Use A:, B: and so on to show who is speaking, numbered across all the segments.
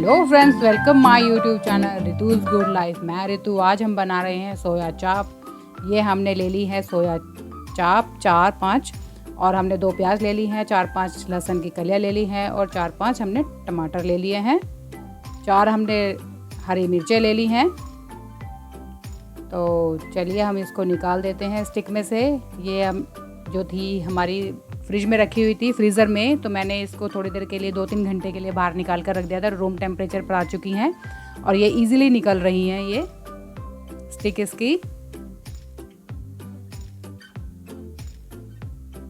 A: Hello friends, welcome my YouTube channel Ritu's good life. मैं रितु। आज हम बना रहे हैं सोया चाप। ये हमने ले ली है सोया चाप 4-5, और हमने 2 प्याज ले ली हैं, 4-5 लहसुन की कलियाँ ले ली हैं, और 4-5 हमने टमाटर ले लिए हैं, 4 हमने हरी मिर्चें ले ली हैं। तो चलिए हम इसको निकाल देते हैं स्टिक में से। ये हम जो थी हमारी फ्रिज में रखी हुई थी, फ्रीज़र में, तो मैंने इसको थोड़ी देर के लिए 2-3 घंटे के लिए बाहर निकाल कर रख दिया था। रूम टेम्परेचर पर आ चुकी हैं और ये इजीली निकल रही हैं ये स्टिक इसकी।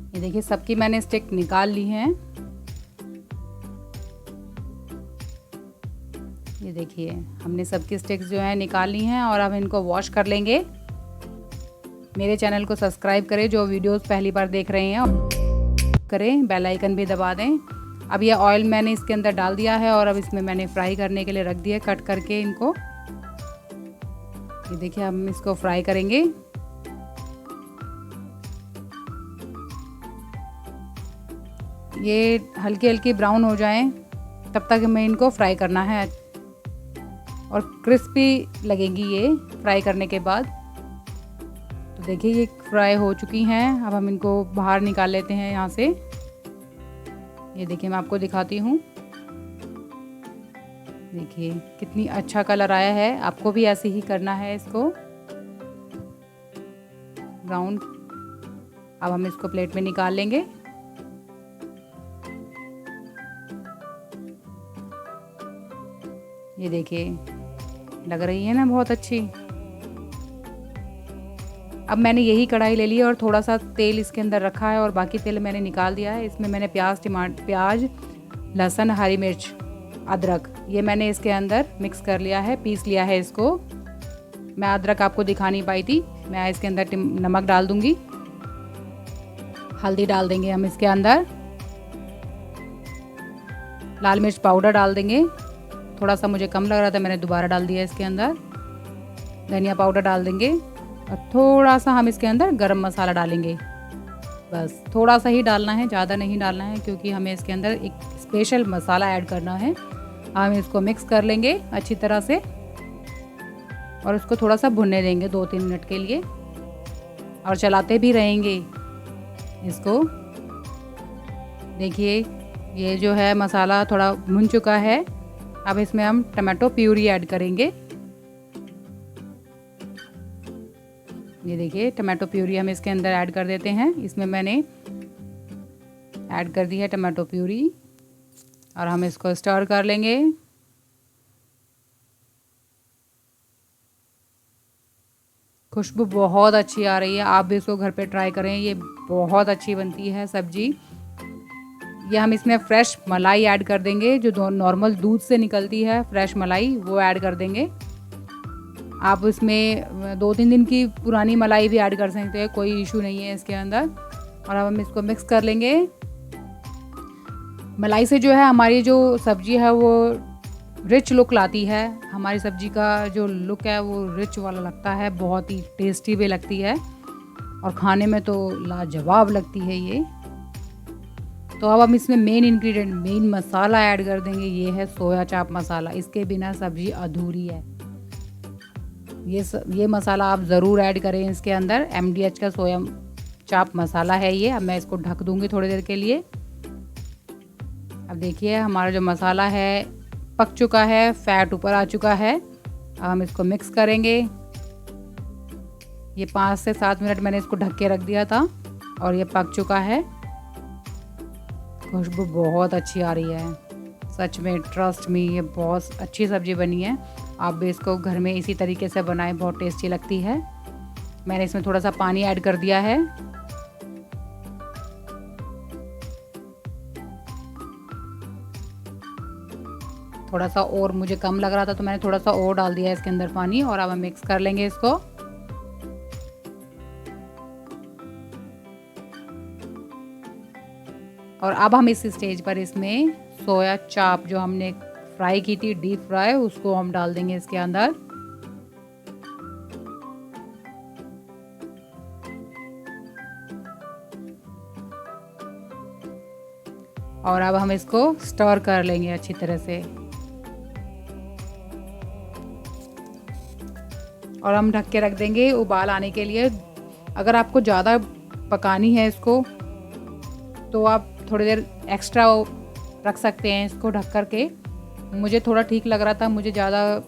A: ये देखिए सबकी मैंने स्टिक निकाल ली हैं। ये देखिए हमने सबकी स्टिक्स जो है निकाल ली हैं और अब इनको वॉश कर लेंगे। मेरे चैनल को सब्सक्राइब करें जो वीडियोस पहली बार देख रहे हैं, करें, बेल आइकन भी दबा दें। अब ये ऑयल मैंने इसके अंदर डाल दिया है और अब इसमें मैंने फ्राई करने के लिए रख दिया कट करके इनको। ये देखिए हम इसको फ्राई करेंगे। ये हल्की हल्की ब्राउन हो जाएं तब तक हमें इनको फ्राई करना है और क्रिस्पी लगेंगी ये फ्राई करने के बाद। तो देखिए ये फ्राई हो चुकी हैं। अब हम इनको बाहर निकाल लेते हैं यहाँ से। ये देखिए मैं आपको दिखाती हूँ। देखिए कितनी अच्छा कलर आया है। आपको भी ऐसे ही करना है इसको ब्राउन। अब हम इसको प्लेट में निकाल लेंगे। ये देखिए लग रही है ना बहुत अच्छी। अब मैंने यही कढ़ाई ले ली और थोड़ा सा तेल इसके अंदर रखा है और बाकी तेल मैंने निकाल दिया है। इसमें मैंने प्याज, लहसुन, हरी मिर्च, अदरक, ये मैंने इसके अंदर मिक्स कर लिया है, पीस लिया है इसको। मैं अदरक आपको दिखा नहीं पाई थी। मैं इसके अंदर नमक डाल दूंगी, हल्दी डाल देंगे हम इसके अंदर, लाल मिर्च पाउडर डाल देंगे। थोड़ा सा मुझे कम लग रहा था, मैंने दोबारा डाल दिया इसके अंदर। धनिया पाउडर डाल देंगे और थोड़ा सा हम इसके अंदर गरम मसाला डालेंगे। बस थोड़ा सा ही डालना है, ज़्यादा नहीं डालना है, क्योंकि हमें इसके अंदर एक स्पेशल मसाला ऐड करना है। हम इसको मिक्स कर लेंगे अच्छी तरह से और उसको थोड़ा सा भुनने देंगे 2-3 मिनट के लिए, और चलाते भी रहेंगे इसको। देखिए ये जो है मसाला थोड़ा भुन चुका है। अब इसमें हम टमाटो प्यूरी ऐड करेंगे। ये देखिए टमाटो प्यूरी हम इसके अंदर ऐड कर देते हैं। इसमें मैंने ऐड कर दी है टमाटो प्यूरी और हम इसको स्टर कर लेंगे। खुशबू बहुत अच्छी आ रही है। आप भी इसको घर पे ट्राई करें, ये बहुत अच्छी बनती है सब्जी। ये हम इसमें फ्रेश मलाई ऐड कर देंगे, जो नॉर्मल दूध से निकलती है फ्रेश मलाई, वो ऐड कर देंगे। आप इसमें 2-3 दिन की पुरानी मलाई भी ऐड कर सकते हैं, कोई इशू नहीं है इसके अंदर। और अब हम इसको मिक्स कर लेंगे। मलाई से जो है हमारी जो सब्जी है वो रिच लुक लाती है। हमारी सब्जी का जो लुक है वो रिच वाला लगता है, बहुत ही टेस्टी भी लगती है और खाने में तो लाजवाब लगती है ये। तो अब हम इसमें मेन इंग्रेडिएंट, मेन मसाला ऐड कर देंगे। ये है सोया चाप मसाला। इसके बिना सब्जी अधूरी है। ये मसाला आप ज़रूर ऐड करें इसके अंदर। MDH का सोया चाप मसाला है ये। अब मैं इसको ढक दूंगी थोड़ी देर के लिए। अब देखिए हमारा जो मसाला है पक चुका है, फैट ऊपर आ चुका है। अब हम इसको मिक्स करेंगे। ये 5 से 7 मिनट मैंने इसको ढक के रख दिया था और ये पक चुका है। खुशबू बहुत अच्छी आ रही है, सच में, ट्रस्ट मी, ये बहुत अच्छी सब्ज़ी बनी है। आप भी इसको घर में इसी तरीके से बनाएं, बहुत टेस्टी लगती है। मैंने इसमें थोड़ा सा पानी ऐड कर दिया है। थोड़ा सा और मुझे कम लग रहा था तो मैंने थोड़ा सा और डाल दिया है इसके अंदर पानी, और अब हम मिक्स कर लेंगे इसको। और अब हम इस स्टेज पर इसमें सोया चाप जो हमने फ्राई की थी, डीप फ्राई, उसको हम डाल देंगे इसके अंदर। और अब हम इसको स्टर कर लेंगे अच्छी तरह से। और हम ढक के रख देंगे उबाल आने के लिए। अगर आपको ज़्यादा पकानी है इसको तो आप थोड़ी देर एक्स्ट्रा रख सकते हैं इसको ढक कर के। मुझे थोड़ा ठीक लग रहा था, मुझे ज़्यादा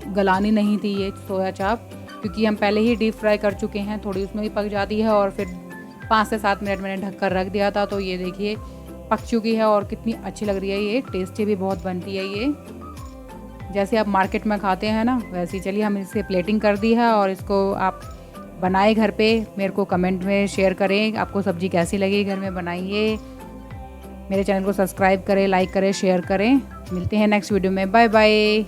A: गलानी नहीं थी ये सोया चाप, क्योंकि हम पहले ही डीप फ्राई कर चुके हैं, थोड़ी उसमें भी पक जाती है। और फिर 5 से 7 मिनट मैंने ढक कर रख दिया था, तो ये देखिए पक चुकी है और कितनी अच्छी लग रही है। ये टेस्टी भी बहुत बनती है ये, जैसे आप मार्केट में खाते हैं ना वैसे ही। चलिए हम इसे प्लेटिंग कर दी है और इसको आप बनाए घर पे, मेरे को कमेंट में शेयर करें आपको सब्ज़ी कैसी लगी, घर में बनाइए। मेरे चैनल को सब्सक्राइब करें, लाइक करें, शेयर करें। मिलते हैं नेक्स्ट वीडियो में, बाय बाय।